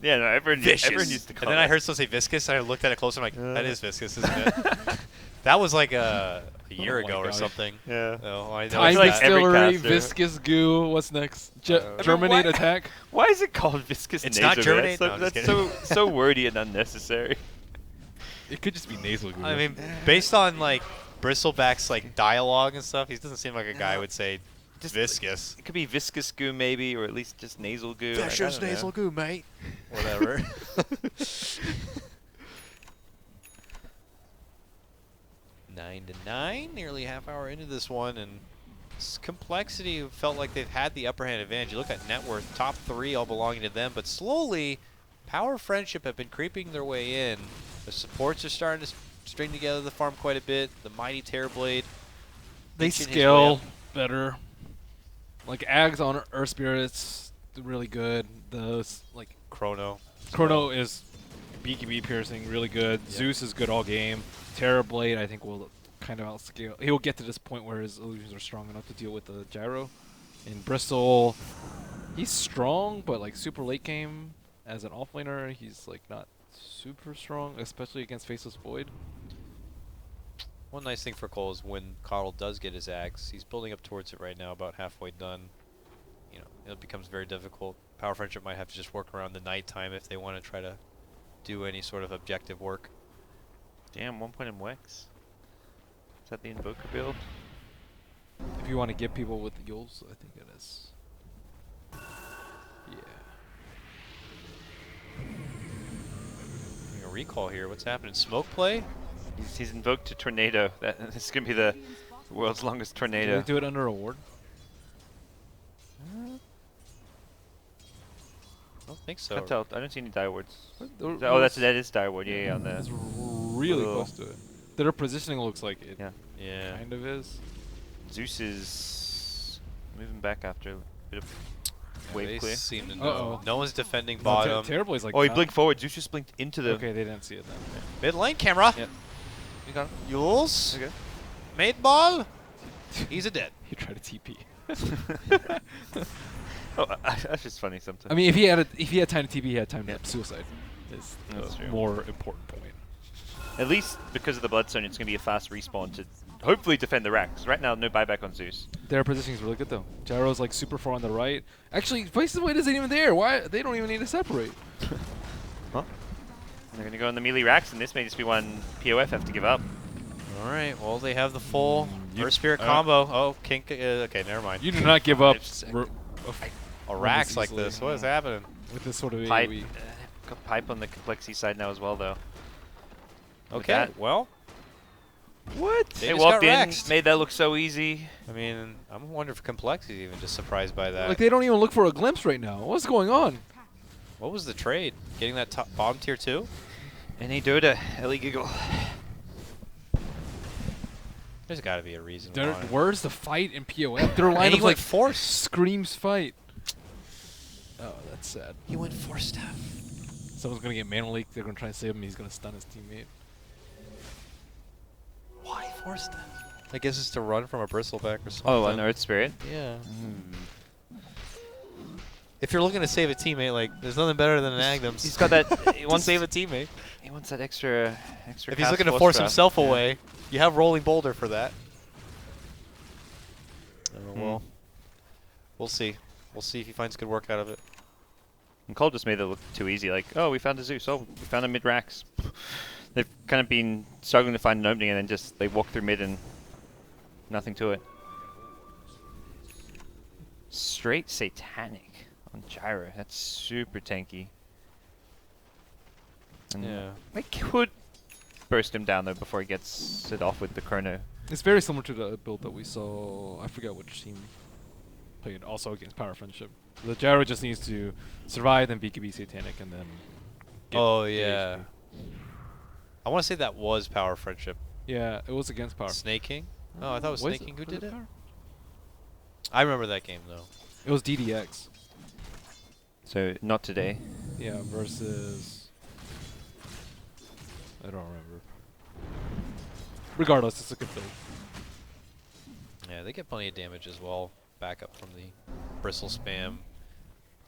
Yeah, no, everyone used to call And then I it. heard someone say viscous, and I looked at it closer, I'm like, that is viscous, isn't it? That was like a year Oh my ago or gosh. something. Yeah. Oh, I know. Time like every distillery, caster. viscous goo. What's next? mean, Germinate what- attack. Why is it called viscous It's nasal not goo? germinate? That's, No, I'm just that's kidding. so wordy and unnecessary. It could just be nasal goo. I mean, based on like Bristleback's like dialogue and stuff, he doesn't seem like a guy who would say Just viscous. It could be viscous goo maybe, or at least just nasal goo. I don't know. goo, mate. Whatever. Nine to 9, nearly half hour into this one, and compLexity felt like they've had the upper hand advantage. You look at net worth, top 3 all belonging to them, but slowly, Power Friendship have been creeping their way in. The supports are starting to string together the farm quite a bit. The mighty Terrorblade. They inching his way scale up. better. Like Ags on Earth Spirits, really good. Like Chrono. Chrono is BKB piercing, really good. Yeah. Zeus is good all game. Terrorblade, I think, will kind of outscale. He will get to this point where his illusions are strong enough to deal with the gyro. In Bristol, he's strong, but like super late game as an offlaner, he's like not super strong, especially against Faceless Void. One nice thing for Cole is when Carl does get his axe, he's building up towards it right now, about halfway done. You know, it becomes very difficult. Power Friendship might have to just work around the nighttime if they want to try to do any sort of objective work. Damn, 1 point in Wex. Is that the Invoker build? If you want to get people with the Yules, I think it is. Yeah. Getting a recall here. What's happening? Smoke play? He's invoked a tornado. This is gonna be the world's longest Did tornado. they do it under a ward? I don't think so. Can't tell. I don't see any die wards. What? Oh, that is die ward. Yeah, on It's the. really Ugh. close to it. Their positioning looks like it Yeah. Yeah. kind of is. Zeus is moving back after a bit of wave They clear. seem to know. Uh-oh. No one's defending No, bottom. Terrorblade is like. Oh, he not- blinked forward. Zeus just blinked into the. Okay, they didn't see it then. Mid lane camera. Yep. You got him. Yules. Okay. Made ball. He's a dead. He tried to TP. Oh, that's just funny sometimes. I mean, if he had time to TP, he had time Yeah. to suicide. Is That's the true. more important point. At least because of the Bloodstone, it's going to be a fast respawn to hopefully defend the rack. 'Cause right now, no buyback on Zeus. Their positioning is really good though. Gyro's like super far on the right. Actually, Faceless Void isn't even there. Why? They don't even need to separate. Huh? They're going to go on the melee racks, and this may just be one POF have to give up. All right. Well, they have the full You- Earth Spirit combo. Oh, Kink. Okay, never mind. You do not give up It's- Racks like easily. this. What is happening? with this sort of Pipe, AoE. got pipe on the complexity side now as well, though. With Okay. that- Well, What? They They just walked got in, raxed. made that look so easy. I mean, I'm wondering if compLexity is even just surprised by that. Like they don't even look for a glimpse right now. What's going on? What was the trade? Getting that top bottom tier 2? And he Dota, Ellie Giggle. There's got to be a reason They're- why. Where's the fight in POF? Their And line he of went like force. screams fight. Oh, that's sad. He went force step. Someone's gonna get mana leak. They're gonna try to save him. He's gonna stun his teammate. Why force step? I guess it's to run from a bristleback or something. Oh, an Earth Spirit. Yeah. If you're looking to save a teammate, like there's nothing better than an Agdams. He's got that. He to wants, save a teammate. he wants that extra If he's cast looking to force force draft. himself Yeah. away, you have Rolling Boulder for that. Oh, well, we'll see. We'll see if he finds good work out of it. And Cole just made it look too easy. Like, oh, we found a Zeus. Oh, we found a mid racks. They've kind of been struggling to find an opening, and then just they walk through mid and nothing to it. Straight Satanic on Gyro. That's super tanky. And Yeah. I could burst him down though before he gets it off with the chrono. It's very similar to the build that we saw. I forget which team played also against Power Friendship. The Gyro just needs to survive, then BKB Satanic, and then. Get Oh the yeah. HP. I want to say that was Power Friendship. Yeah, it was against Power. Snake King? Oh, I thought it was Snake King who was did it. Power? I remember that game though. It was DDX. So not today. Yeah, versus. I don't remember. Regardless, it's a good build. Yeah, they get plenty of damage as well. Back up from the Bristle spam.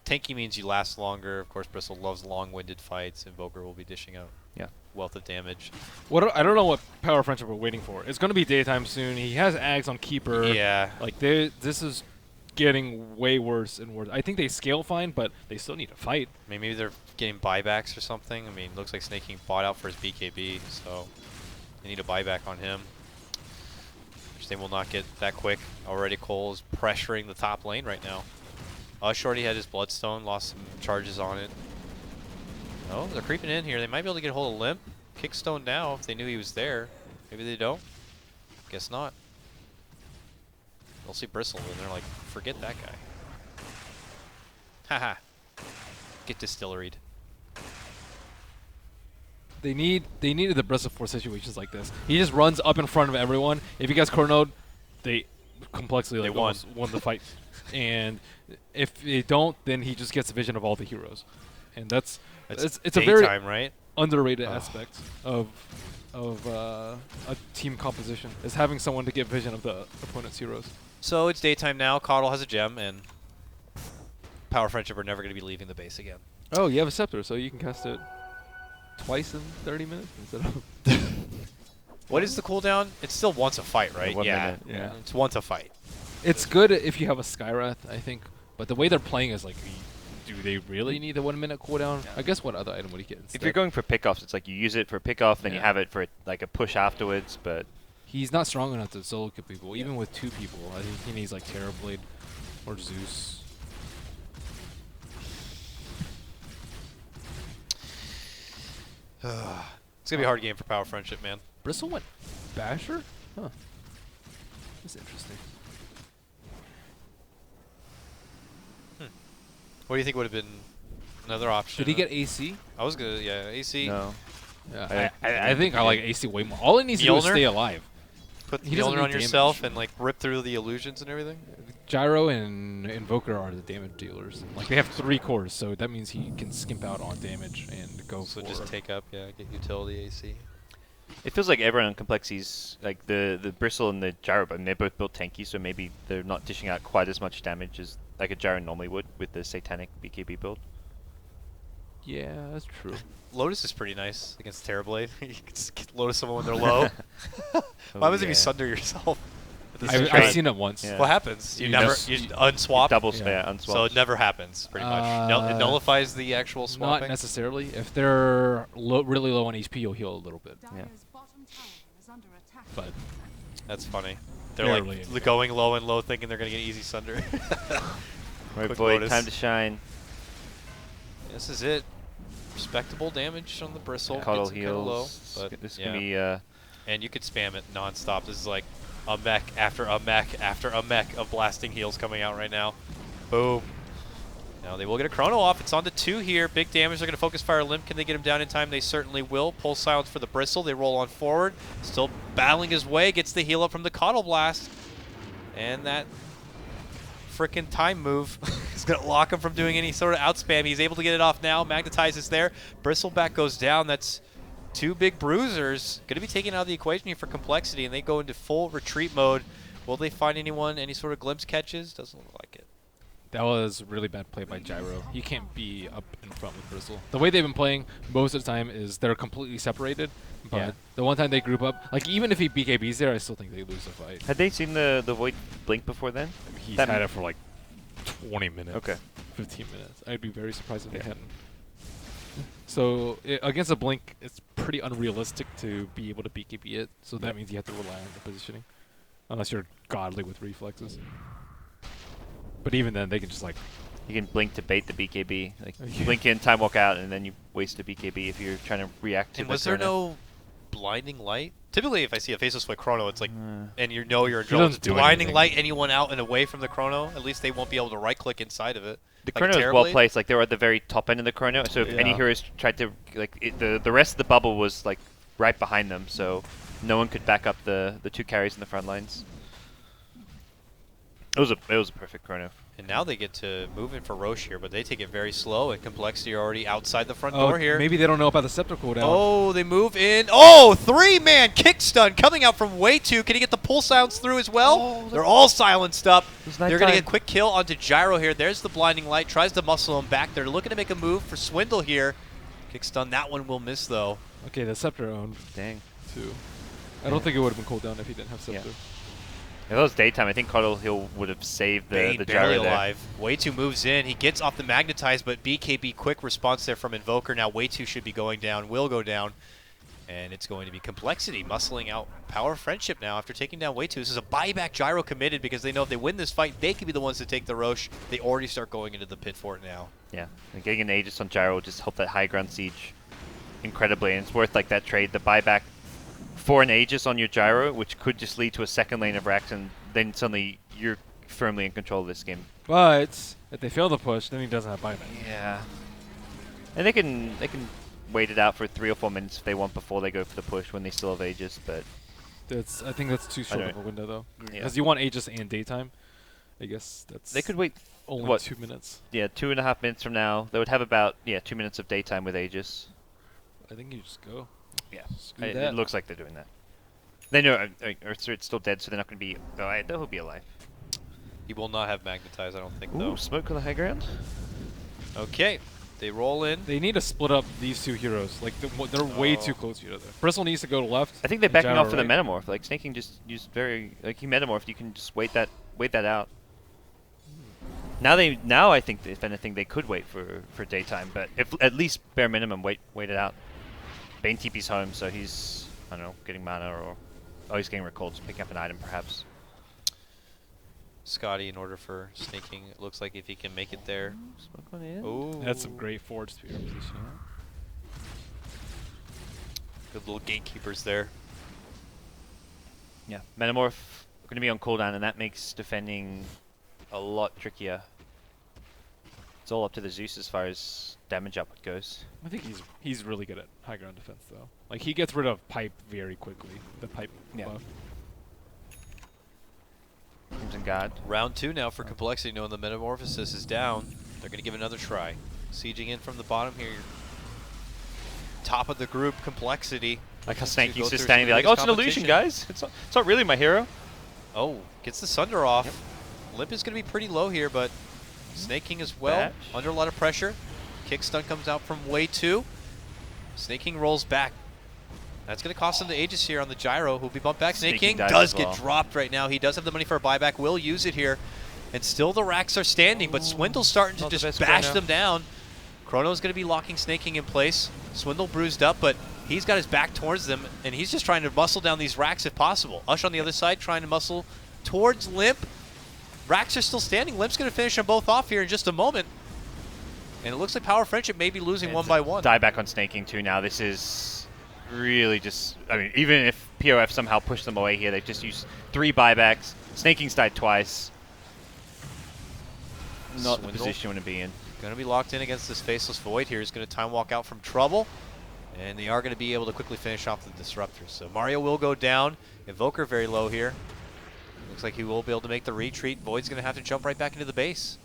Tanky means you last longer. Of course, Bristle loves long-winded fights. Invoker will be dishing out Yeah. wealth of damage. I don't know what Power Friendship we're waiting for. It's going to be daytime soon. He has Ags on Keeper. Yeah. Like, this is getting way worse and worse. I think they scale fine, but they still need to fight. I mean, maybe they're getting buybacks or something. I mean, looks like Snake King bought out for his BKB, so they need a buyback on him. Which they will not get that quick. Already Cole is pressuring the top lane right now. Shorty had his Bloodstone, lost some charges on it. Oh, they're creeping in here. They might be able to get a hold of Limp. Kickstone now if they knew he was there. Maybe they don't. Guess not. They'll see Bristle and they're like, forget that guy. Haha. Get distilleried. They needed the Bristle for situations like this. He just runs up in front of everyone. If he gets chronoed, they complexly They like won. almost won the fight. And if they don't, then he just gets a vision of all the heroes. And it's a very daytime, right? underrated aspect of a team composition is having someone to get vision of the opponent's heroes. So it's daytime now. Coddle has a gem, and Power Friendship are never going to be leaving the base again. Oh, you have a scepter, so you can cast it twice in 30 minutes instead of. What is the cooldown? It's still once a fight, right? 1 Yeah. minute, yeah. It's once a fight. It's good if you have a Skywrath, I think, but the way they're playing is like, do they really need a 1 minute cooldown? I guess what other item would he get instead? If you're going for pickoffs, it's like you use it for pickoff, then you Yeah. have it for like a push afterwards. But He's not strong enough to solo kill people, even with 2 people. I think he needs like Terrorblade or Zeus. It's going to be a hard game for Power Friendship, man. Bristle went Basher? Huh. That's interesting. What do you think would have been another option? Did he get AC? I was going to, yeah, AC. no, Yeah, I think I like AC way more. All it needs to do is Mjolnir? stay alive. Put He doesn't Mjolnir on need yourself damage. and like rip through the illusions and everything. Gyro and Invoker are the damage dealers. Like they have 3 cores, so that means he can skimp out on damage and go So for. just take up, yeah, get utility AC. it feels like everyone on complexity's like the Bristle and the Gyro, but they're both built tanky, so maybe they're not dishing out quite as much damage as like a Gyro normally would with the Satanic BKB build. Yeah, that's true. Lotus is pretty nice against Terrorblade. You can just Lotus someone when they're low. What happens if you sunder yourself? with this I've trade? seen it once. Yeah. What happens? You You never just- you unswap. Double Yeah. yeah, unswap. So it never happens, pretty much. It nullifies the actual Not swapping. necessarily. If they're really low on HP, you'll heal a little bit. Yeah. But That's funny. They're Barely. like going low and low, thinking they're gonna get easy sunder. Right, Quick boy, Lotus. time to shine. This is it. Respectable damage on the Bristle. Yeah. Coddle Gets him kinda low, heals. but This yeah. can be And you could spam it non-stop. This is like a mech after a mech after a mech of blasting heals coming out right now. Boom. Now they will get a chrono off. It's on to 2 here. Big damage. They're going to focus fire Limp. Can they get him down in time? They certainly will. Pulse silence for the Bristle. They roll on forward. Still battling his way. Gets the heal up from the Coddle Blast. And that frickin' time move is going to lock him from doing any sort of outspam. He's able to get it off now. Magnetizes there. Bristleback goes down. That's 2 big bruisers. Going to be taken out of the equation here for complexity, and they go into full retreat mode. Will they find anyone? Any sort of glimpse catches? Doesn't look like it. that was really bad play by Gyro. He can't be up in front with Bristle. The way they've been playing most of the time is they're completely separated. But Yeah. the one time they group up, like even if he BKBs there, I still think they lose the fight. Had they seen the Void blink before then? He's That had it for like 20 minutes. Okay. 15 minutes. I'd be very surprised if they hadn't. So against a Blink, it's pretty unrealistic to be able to BKB it. So that means you have to rely on the positioning, unless you're godly with reflexes. But even then, they can just like. You can blink to bait the BKB. Like Yeah. blink in, time walk out, and then you waste a BKB if you're trying to react to. And the was there chrono. no blinding light? Typically, if I see a faceless foot chrono, it's like, and you know you're in He trouble. doesn't It's do blinding anything. light anyone out and away from the chrono. At least they won't be able to right click inside of it. The Like chrono is terribly? well placed. Like they were at the very top end of the chrono, so if any Yeah. heroes tried to the rest of the bubble was like right behind them, so no one could back up the two carries in the front lines. It was a perfect chrono. And now they get to move in for Roche here, but they take it very slow, and complexity are already outside the front Oh, door here. maybe they don't know about the Scepter cooldown. Oh, they move in. Oh, three-man kick stun coming out from way two. Can he get the pull silence through as well? Oh, They're all silenced up. It's They're going to nighttime. get a quick kill onto Gyro here. There's the blinding light. Tries to muscle him back. They're looking to make a move for Swindle here. Kick stun. That one will miss, though. Okay, the Scepter owned Dang. too. I don't think it would have been cooldown if he didn't have Yeah. Scepter. If it was daytime, I think Cottle Hill would have saved the Bane gyro barely there. alive. Way two moves in. He gets off the magnetize, but BKB quick response there from Invoker. Now way two should be going down. Will go down. And it's going to be complexity muscling out Power of Friendship now after taking down way two. This is a buyback. Gyro committed because they know if they win this fight, they could be the ones to take the Roche. They already start going into the pit for it now. Yeah, and getting an Aegis on Gyro will just help that high ground siege incredibly, and it's worth like that trade, the buyback for an Aegis on your Gyro, which could just lead to a second lane of Rax, and then suddenly you're firmly in control of this game. But if they fail the push, then he doesn't have buyback. Yeah, and they can wait it out for 3 or 4 minutes if they want before they go for the push when they still have Aegis, but I think that's too short don't- of a window though. Yeah. Because you want Aegis and daytime. I guess that's they could wait. only what? 2 minutes. Yeah, 2.5 minutes from now, they would have about 2 minutes of daytime with Aegis. I think you just go. Yeah, Screw it that. looks like they're doing that. They know Earth's still dead, so they're not going to be. Oh, they'll be alive. He will not have magnetize, I don't think, though. Ooh, smoke on the high ground. Okay. They roll in. They need to split up these two heroes. Like they're way too close to each other. Bristle needs to go to left. I think they're and backing Gyro off for the right. metamorph. Like Snaking just used very he metamorphed. You can just wait that out. Now I think if anything they could wait for daytime, but if at least bare minimum wait it out. Bane TP's home, so he's I don't know getting mana or he's getting recalled, so picking up an item perhaps. Scotty, in order for snaking, it looks like if he can make it there. Smoke on in. Oh, That's some great forward spear positioning. good little gatekeepers there. Yeah, metamorph going to be on cooldown, and that makes defending a lot trickier. It's all up to the Zeus as far as damage output goes. I think he's really good at high ground defense though. Like he gets rid of pipe very quickly. The pipe buff. Crimson Guard. Round two now for complexity, knowing the metamorphosis is down. They're going to give another try. Sieging in from the bottom here. Top of the group, complexity. Like how Looking to Snake's go just through standing there some like, oh, it's of an this illusion, competition. guys. It's not really my hero. Oh, gets the Sunder off. Yep. Limp is going to be pretty low here, but Snaking as well. Bash. Under a lot of pressure. Kick stun comes out from way two. Snaking rolls back. That's going to cost him the Aegis here on the Gyro, who'll be bumped back. Snaking Snaking dies does as get well. dropped right now. He does have the money for a buyback. Will use it here. And still the racks are standing, but Swindle's starting to Not the just best bash Chrono. them down. Chrono's going to be locking Snaking in place. Swindle bruised up, but he's got his back towards them, and he's just trying to muscle down these racks if possible. Ush on the other side trying to muscle towards Limp. Racks are still standing. Limp's going to finish them both off here in just a moment. And it looks like Power of Friendship may be losing one by one. Die back on Snaking too now. This is really just, I mean, even if POF somehow pushed them away here, they've just used 3 buybacks. Snaking's died twice. Not the Swindle. position you want to be in. Going to be locked in against this Faceless Void here. He's going to time walk out from trouble. And they are going to be able to quickly finish off the Disruptors. So Mario will go down. Invoker very low here. Looks like he will be able to make the retreat. Void's going to have to jump right back into the base.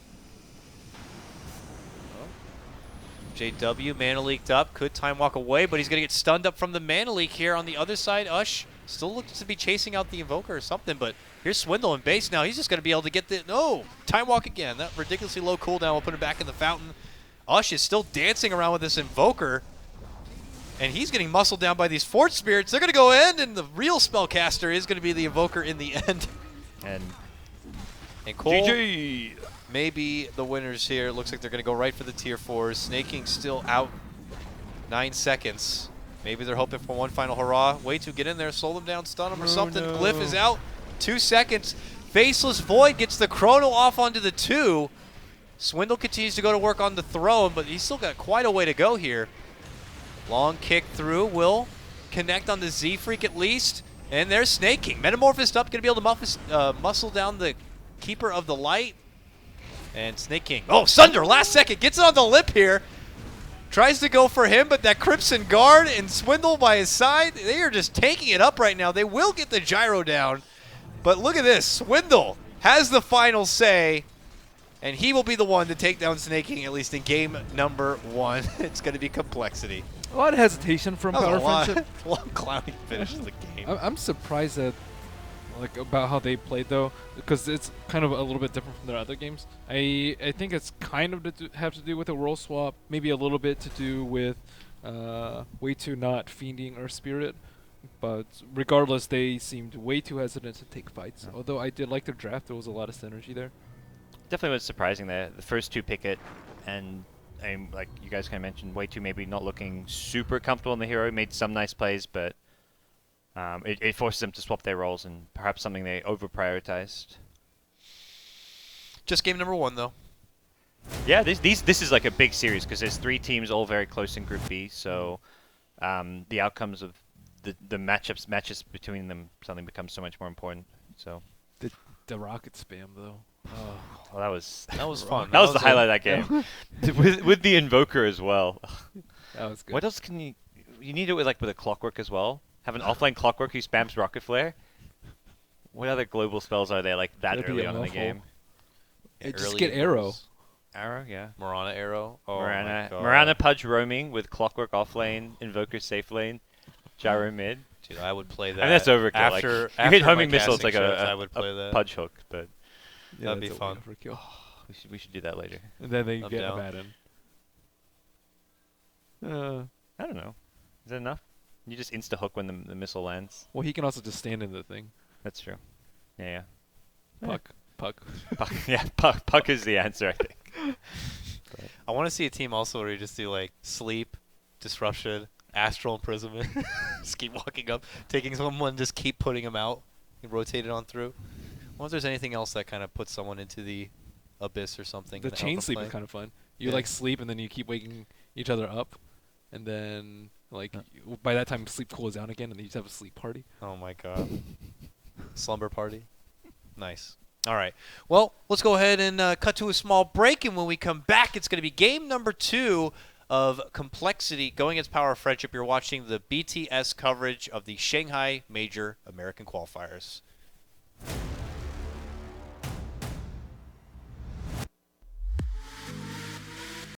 JW, Mana Leaked up. Could time walk away, but he's going to get stunned up from the Mana Leak here on the other side. Ush still looks to be chasing out the Invoker or something, but here's Swindle in base now. He's just going to be able to get the... No! Time walk again. That ridiculously low cooldown will put him back in the fountain. Ush is still dancing around with this Invoker, and he's getting muscled down by these Fort Spirits. They're going to go end, and the real spellcaster is going to be the Invoker in the end. And And Cole GG! may be the winners here. Looks like they're going to go right for the tier 4s. Snaking still out 9 seconds. Maybe they're hoping for one final hurrah. Way to get in there, slow them down, stun them or something. no. Glyph is out. 2 seconds. Faceless Void gets the chrono off onto the 2. Swindle continues to go to work on the throne, but he's still got quite a way to go here. Long kick through will connect on the Z-Freak at least. And there's Snaking. Metamorphosed up, going to be able to muscle down the Keeper of the Light. And Snaking. Oh, Sunder, last second, gets it on the lip here. Tries to go for him, but that Crimson Guard and Swindle by his side, they are just taking it up right now. They will get the gyro down. But look at this. Swindle has the final say. And he will be the one to take down Snaking, at least in game number 1. It's going to be compLexity. A lot of hesitation from That was Power a lot. Friendship. Long clowning finish to the game. I'm surprised at about how they played though, because it's kind of a little bit different from their other games. I think it's kind of have to do with a role swap, maybe a little bit to do with way too not fiending Earth Spirit. But regardless, they seemed way too hesitant to take fights. Yeah. Although I did like their draft, there was a lot of synergy there. Definitely was surprising there. The first 2 pick it, and like you guys kind of mentioned, way too maybe not looking super comfortable in the hero. Made some nice plays, but it forces them to swap their roles, and perhaps something they over-prioritized. Just game number 1, though. Yeah, this is like a big series because there's 3 teams all very close in Group B, so the outcomes of the matches between them suddenly becomes so much more important. So The rocket spam though. Oh. well, that was fun. that was the highlight of that game with the invoker as well. That was good. What else can you need it with like with a clockwork as well? Have an offlane clockwork who spams rocket flare. What other global spells are there like that That'd be early on in the awful. game? Just Early get arrow. Eagles. Arrow, yeah. Marana Arrow. Oh Marana, my God. Marana Pudge roaming with clockwork off lane, invoker safe lane, gyro mid. Dude, I would play that. I mean, that's overkill. After, like, after you hit homing my missiles like casting a, shifts, a, I would play a that. pudge hook, but Yeah, That'd be that's a fun. overkill. we should do that later. And then they I'm get down. a bad end. I don't know. Is that enough? You just insta hook when the missile lands. Well, he can also just stand in the thing. That's true. Yeah. Puck. Puck, yeah, puck is the answer, I think. I want to see a team also where you just do like sleep, disruption, astral imprisonment. Just keep walking up, taking someone, just keep putting them out, and rotate it on through. I wonder if there's anything else that kind of puts someone into the abyss or something. The and chain help them sleep play. is kind of fun. You Yeah. like sleep and then you keep waking each other up, and then like by that time sleep cools down again, and then you just have a sleep party. Oh my God. Slumber party. Nice. All right. Well, let's go ahead and cut to a small break, and when we come back, it's going to be game number 2 of compLexity going against Power of Friendship. You're watching the BTS coverage of the Shanghai Major American Qualifiers.